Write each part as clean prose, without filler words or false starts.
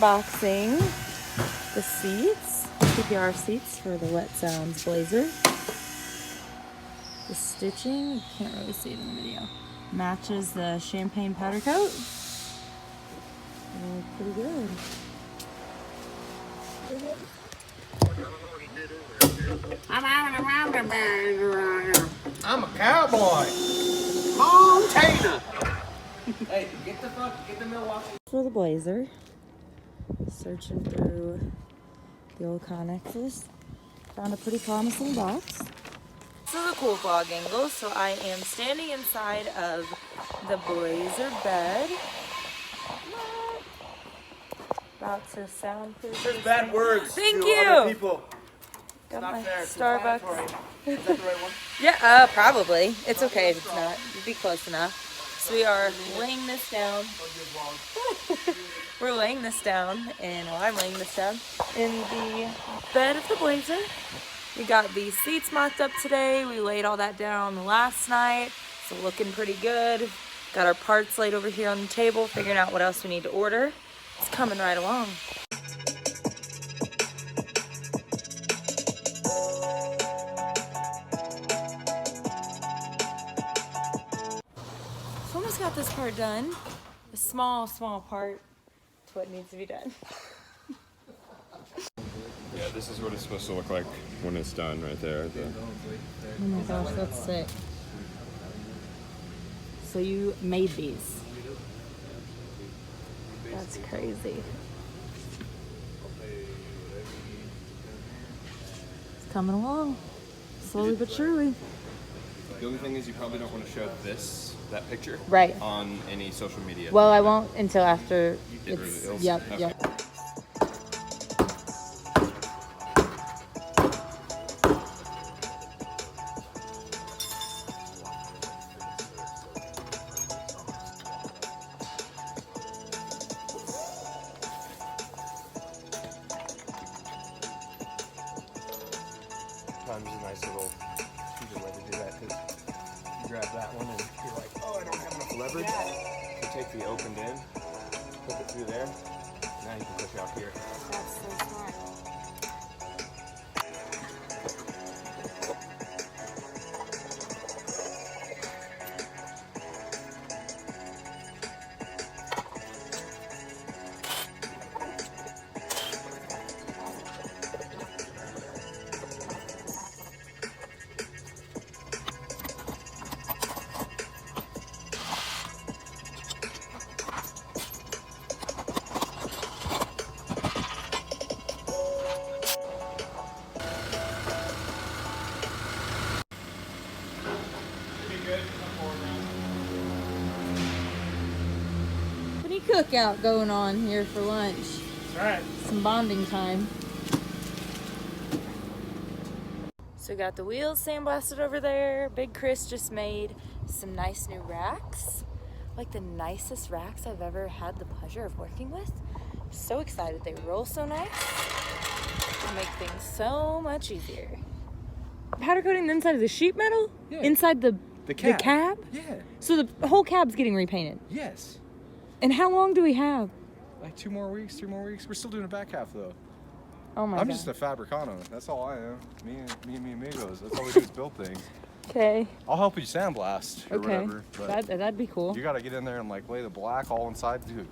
unboxing the seats, PPR seats for the Wet Sounds Blazer. The stitching, you can't really see it in the video, matches the champagne powder coat. Pretty good. I'm a cowboy. Montana. Hey, get the Milwaukee. For the Blazer, searching through the old Connexes, found a pretty promising box. This is a cool vlog angle, so I am standing inside of the Blazer bed. About to soundproof. There's bad words. Thank to you. Other people. Got Not my fair. Starbucks. Is that the right one? Yeah, probably. It's okay if it's not. You'd be close enough. So we are laying this down. We're laying this down, and I'm laying this down in the bed of the Blazer. We got these seats mocked up today. We laid all that down last night. So looking pretty good. Got our parts laid over here on the table, figuring out what else we need to order. It's coming right along. So almost got this part done. A small part. It's what needs to be done. Yeah, this is what it's supposed to look like when it's done right there. Oh my gosh, that's sick. So you made these. That's crazy. It's coming along. Slowly but surely. The only thing is you probably don't want to show that picture Right. on any social media. Well, I won't until after It it's, reveals? yep, Okay. yep. Sometimes a nice little easy way to do that because you grab that one and you're like, oh, I don't have enough leverage. You take the opened end, hook it through there. Now you can push out here. That's so smart. Pretty cookout going on here for lunch. That's right. Some bonding time. So we got the wheels sandblasted over there. Big Chris just made some nice new racks. Like the nicest racks I've ever had the pleasure of working with. So excited. They roll so nice. They make things so much easier. Powder coating the inside of the sheet metal? Yeah. Inside the cab. The cab? Yeah. So the whole cab's getting repainted. Yes. And how long do we have? Like 2 more weeks, 3 more weeks. We're still doing the back half though. Oh my I'm god. just a Fabricano. That's all I am. Me and me amigos. That's all we do is build things. Okay. I'll help you sandblast or Okay. whatever. But That'd be cool. you gotta get in there and like lay the black all inside, dude.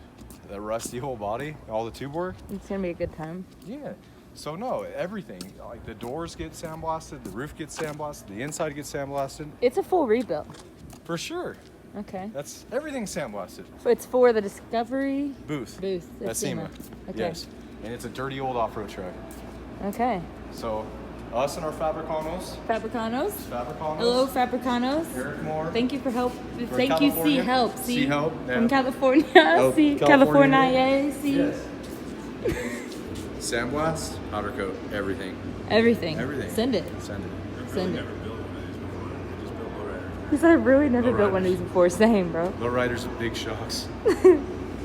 The rusty whole body, all the tube work. It's gonna be a good time. Yeah. So no, everything. Like the doors get sandblasted, the roof gets sandblasted, the inside gets sandblasted. It's a full rebuild. For sure. Okay. That's everything's sandblasted. So it's for the Discovery Booth. at At Sema. Okay. Yes. And it's a dirty old off-road truck. Okay. So us and our Fabricanos. Fabricanos. Fabricanos. Hello, Fabricanos. Eric Moore. Thank you for help. From Thank you, California. C Help. C Help, yeah. From California. Oh, C California. California. C. Yes. Sandblast, powder coat, everything. Everything. Everything. Send it. Send it. Send it. He said, I've really never built one of these before. Same, bro. Lowriders with big shocks.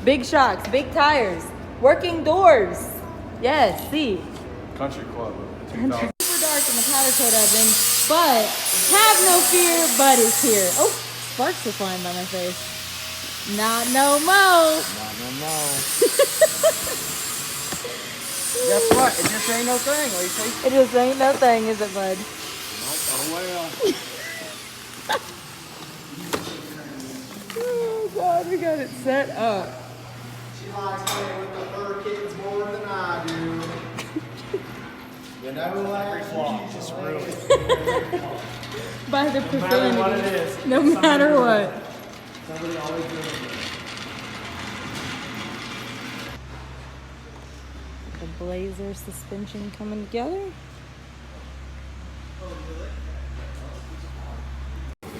Big shocks, big tires, working doors. Yes, see. Country Club. Super dark in the powder coat oven, but have no fear, Bud is here. Oh, sparks are flying by my face. Not no mo. No. Guess what? It just ain't no thing, Lacey. It just ain't no thing, is it, bud? Oh well. Oh, God, we got it set up. She likes playing with the fur kittens more than I do. You know that? Just ruined. By the profanity. No matter what it is. No matter what. Somebody always doing it. The Blazer suspension coming together.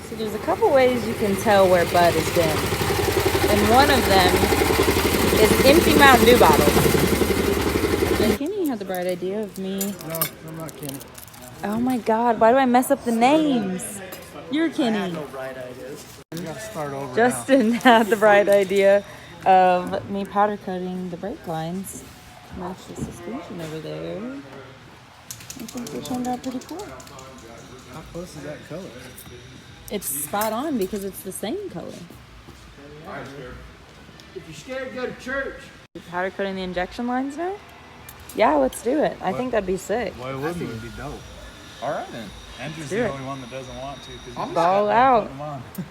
So there's a couple ways you can tell where Bud has been. And one of them is empty Mountain Dew bottles. Kenny had the bright idea of me. No, I'm not Kenny. Oh my God, why do I mess up the names? You're Kenny. No bright ideas. You gotta start over Justin had the bright idea of me powder coating the brake lines to match the suspension over there. I think they turned out pretty cool. now. How close is that color? It's spot on because it's the same color. If you're scared, go to church. Powder coating the injection lines now? Yeah, let's do it. I think that'd be sick. Why wouldn't it be dope? All right then. Andrew's do the it. only one that doesn't want to. I'm Ball out.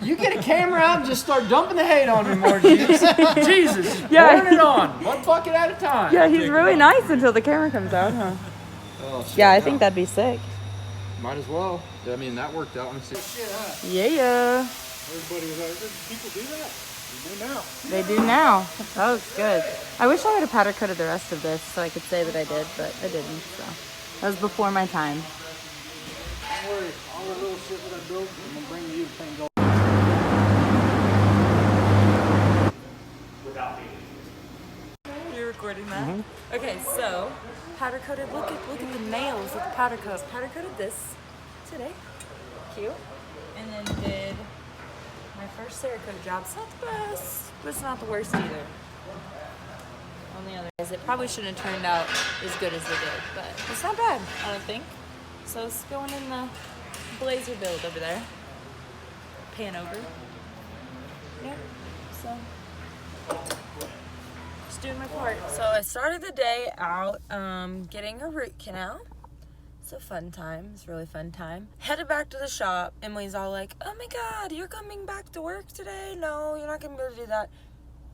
You get a camera out and just start dumping the hate on me more, Jesus. Jesus. Yeah. Pouring it on. One bucket at a time. Yeah, he's really nice until the camera comes out, huh? Oh, shit, Yeah, I no. think that'd be sick. Might as well. I mean, that worked out. Let me see. Yeah. Everybody was like, people do that. They do now. They do now. That looks good. I wish I would have powder coated the rest of this so I could say that I did, but I didn't. So that was before my time. Don't worry. All the little shit that I built, I'm going to bring to you the paint gold. You're recording that? Okay, so powder coated. Look at the nails of the powder coat. Powder coated this today. Cute. And then did my first Cerakote job. It's not the best, but it's not the worst either. On the other hand, it probably shouldn't have turned out as good as it did, but it's not bad, I don't think. So it's going in the Blazer build over there. Pan over. Yep. So just doing my part. So I started the day out getting a root canal. It's a fun time. It's a really fun time. Headed back to the shop. Emily's all like, oh my God, you're coming back to work today? No, you're not going to be able to do that.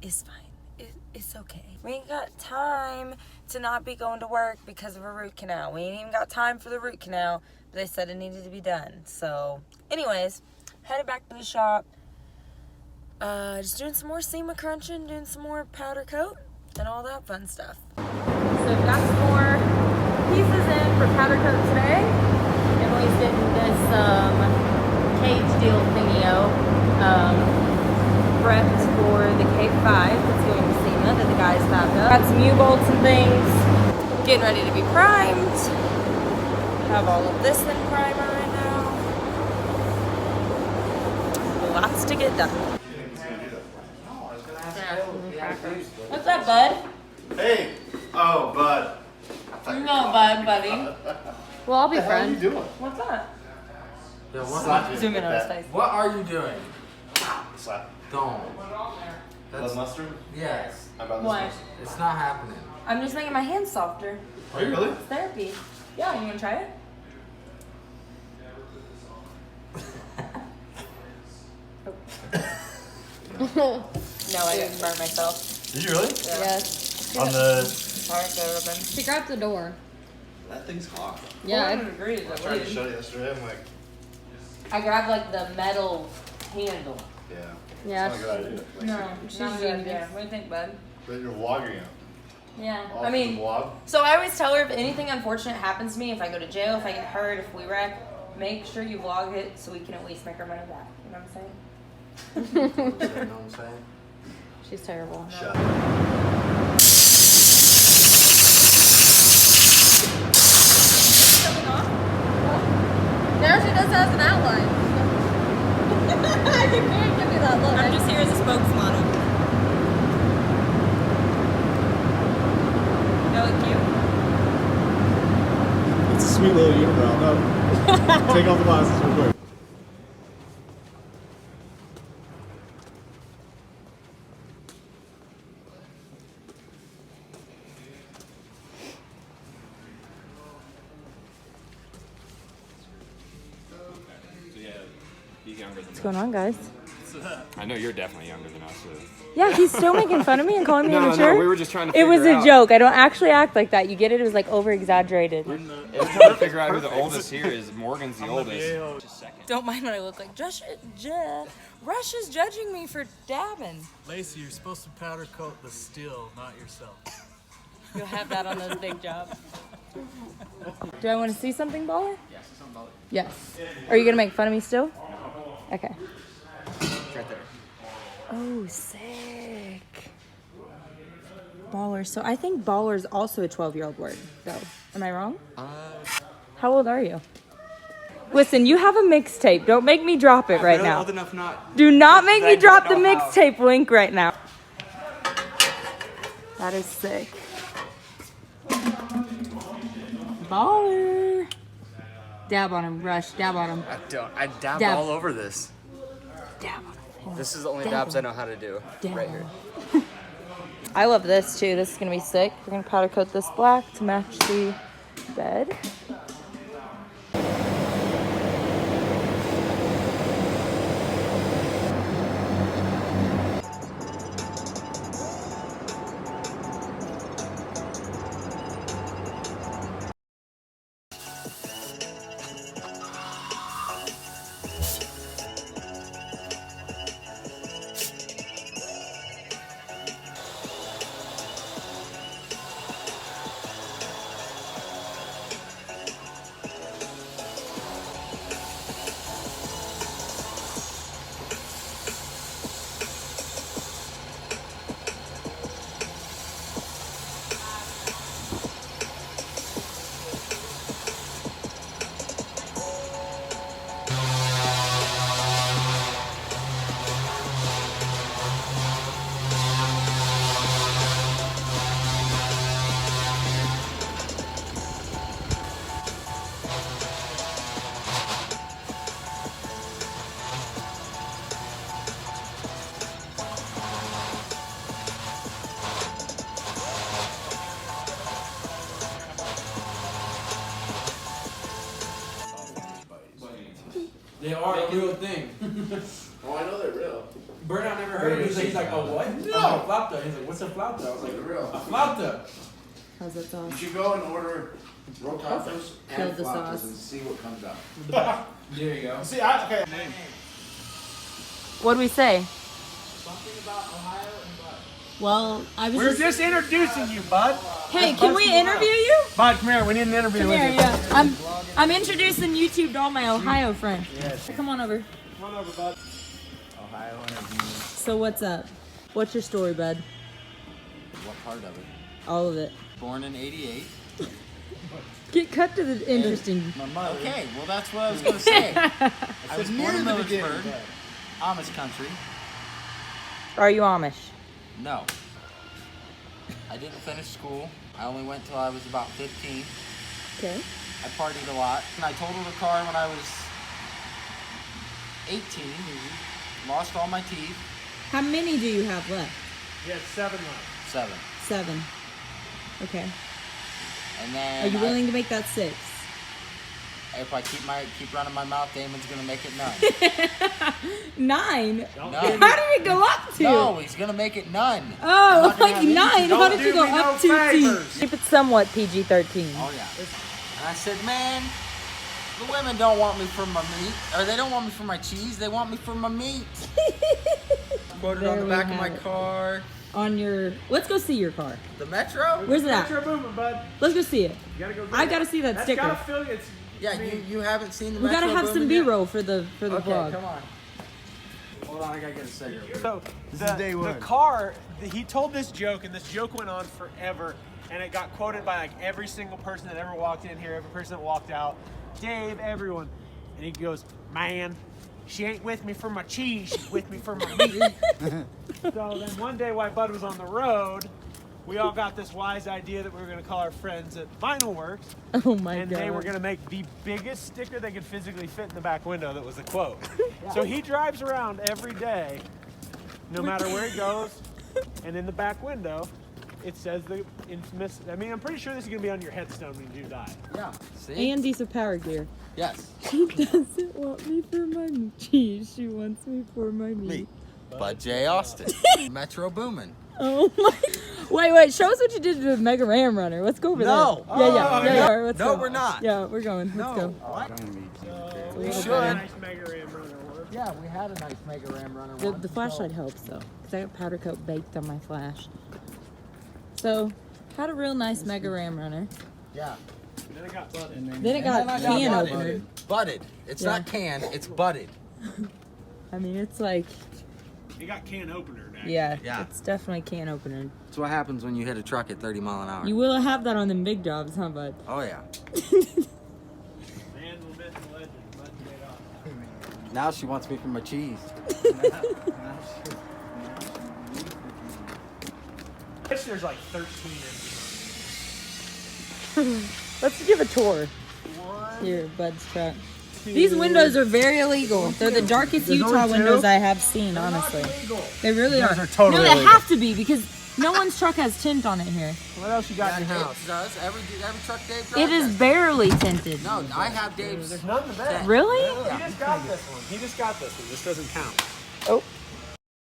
It's fine. It's okay. We ain't got time to not be going to work because of a root canal. We ain't even got time for the root canal, but they said it needed to be done. So anyways, headed back to the shop. Just doing some more Sema crunching, doing some more powder coat, and all that fun stuff. So we've got some more pieces in for powder coat today. Emily's getting this cage deal thingio prepped for the K5 that's going to Sema that the guys found up. Got some U-bolts and things. Getting ready to be primed. Have all of this in primer right now. Lots to get done. What's up, bud? Hey! Oh, Bud. No, bud, buddy. Well, I'll be What are you friends. doing? What's up? Yo, Slap you Zoom in with on his that. face. what are you doing? Slap. Don't. Love mustard? Yes. How about this What? mustard? It's not happening. I'm just making my hands softer. Are you really? It's therapy. Yeah, you wanna try it? No, I didn't burn myself. Did you really? Yes. On the... Alright, go open. She grabbed the door. That thing's hot. Yeah. 400 degrees, I I tried to believe. show you yesterday. I'm like, I grabbed like the metal handle. yeah. Yeah. It's not a good idea. Like, No, She's not a good idea. genius. What do you think, bud? But you're vlogging it. Yeah. All I for mean, the vlog. so I always tell her if anything unfortunate happens to me, if I go to jail, if I get hurt, if we wreck, make sure you vlog it so we can at least make our money back. You know what I'm saying? You know what I'm saying? She's terrible. Shut up. Now she just has an outline. You can't give me that look. I'm just here as a spokesmodel. You look cute. It's a sweet little unibrow. No. Take off the glasses real quick. younger than What's going on, guys? I know you're definitely younger than us. So. Yeah, he's still making fun of me and calling me immature. No, we were just trying to It was figure a out- joke. I don't actually act like that. You get it? It was like over exaggerated. We're trying to figure out who the oldest here is. Morgan's the oldest. Don't mind what I look like. Rush is judging me for dabbing. Lacey, you're supposed to powder coat the steel, not yourself. You'll have that on those big jobs. Do I want to see something, baller? Yes, something about it. Yes. Are you gonna make fun of me still? Okay. It's right there. Oh, sick. Baller. So I think baller is also a 12-year-old word, though. Am I wrong? How old are you? Listen, you have a mixtape. Don't make me drop it right now. Old enough not. Do not make me I drop the don't know how. mixtape link right now. That is sick. Baller. Dab on him, Rush. Dab on him. I dabbed Dab. all over this. Dab on him. This is the only Dab dabs on I know how to do. Dab Right on here. him. I love this too. This is gonna be sick. We're gonna powder coat this black to match the bed. They are a real thing. Oh, I know they're real. Burnout never heard of it. He's like, oh, what? No. I'm like, flauta. He's like, what's a flauta? I was like, They're real. a flauta. How's that sauce? You should go and order rotafos Killed and the flautas sauce. and see what comes out. There you go. See, okay. What do we say? Well, I was We're just introducing you, bud. Hey, can we interview you? Bud, come here. We need an interview Come with here, you. yeah. I'm introducing YouTube to all my Ohio friends. Yes. Come on over. Come on over, bud. Ohio interview. So what's up? What's your story, bud? What part of it? All of it. Born in '88. Get cut to the interesting. Okay, well that's what I was gonna say. I was born in Millersburg, Amish country. Are you Amish? No. I didn't finish school. I only went till I was about 15. Okay. I partied a lot. And I totaled a car when I was 18. Lost all my teeth. How many do you have left? You had 7 left. 7. 7. Okay. And then Are you willing to make that 6? if I keep running my mouth, Damon's gonna make it 9. 9? No. How did it go up to? No, he's gonna make it none. Oh, I'm not gonna like have any. 9. How Don't did you do go me no up 2 teeth? favors. Keep it somewhat PG-13. Oh yeah. And I said, man, the women don't want me for my meat, or they don't want me for my cheese. They want me for my meat. Quoted on There the we back of have my it. car. On your... Let's go see your car. The Metro. Where's it Metro at? Boomer, bud. Let's go see it. You gotta go get I it. gotta see that That's sticker. gotta feel it's. Yeah, you haven't seen the We Metro gotta have some Boomin' yet? B-roll for the Okay, vlog. come on. Hold on, I gotta get a cigarette. So This is day the one. car, he told this joke, and this joke went on forever, and it got quoted by like every single person that ever walked in here, every person that walked out, Dave, everyone, and he goes, "Man, she ain't with me for my cheese, she's with me for my meat." So then one day while Bud was on the road, we all got this wise idea that we were going to call our friends at Vinyl Works, Oh my and god. they were going to make the biggest sticker they could physically fit in the back window that was a quote. So he drives around every day, no matter where he goes, and in the back window, it says the infamous. I mean, I'm pretty sure this is gonna be on your headstone when you do die. Yeah. See? And these are power gear. Yes. She doesn't want me for my cheese. She wants me for my meat. Me. Bud J. Austin. Metro Boomin. Oh my! Wait! Show us what you did to the Mega Ram Runner. Let's go over No. there. Yeah. Let's No, go. we're not. Yeah, we're going. Let's go. We little should. better. Nice Mega Ram runner work. Yeah, we had a nice Mega Ram runner. The once, flashlight so- helps though, because I got powder coat baked on my flash. So, had a real nice Mega Ram Runner. Yeah. Then it got butted. Then it got And then I can butted. opener. Butted. It's Yeah. not canned, it's butted. I mean, it's like, It got can opener. Actually. yeah, Yeah. it's definitely can opener. That's what happens when you hit a truck at 30 mile an hour. You will have that on the big jobs, huh, bud? Oh, yeah. Man will miss the legend. Bud J. Austin. Now she wants me for my cheese. I guess there's like 13 in Let's give a tour. Here, Bud's truck. These windows are very illegal. They're the darkest Utah windows I have seen, honestly. They really are. are totally No, they illegal. have to be because no one's truck has tint on it here. What else you got in your It house? does. Every truck Dave drives. It is has. barely tinted. No, I have Dave's. There's none in the back. Really? He just got this one. This doesn't count. Oh,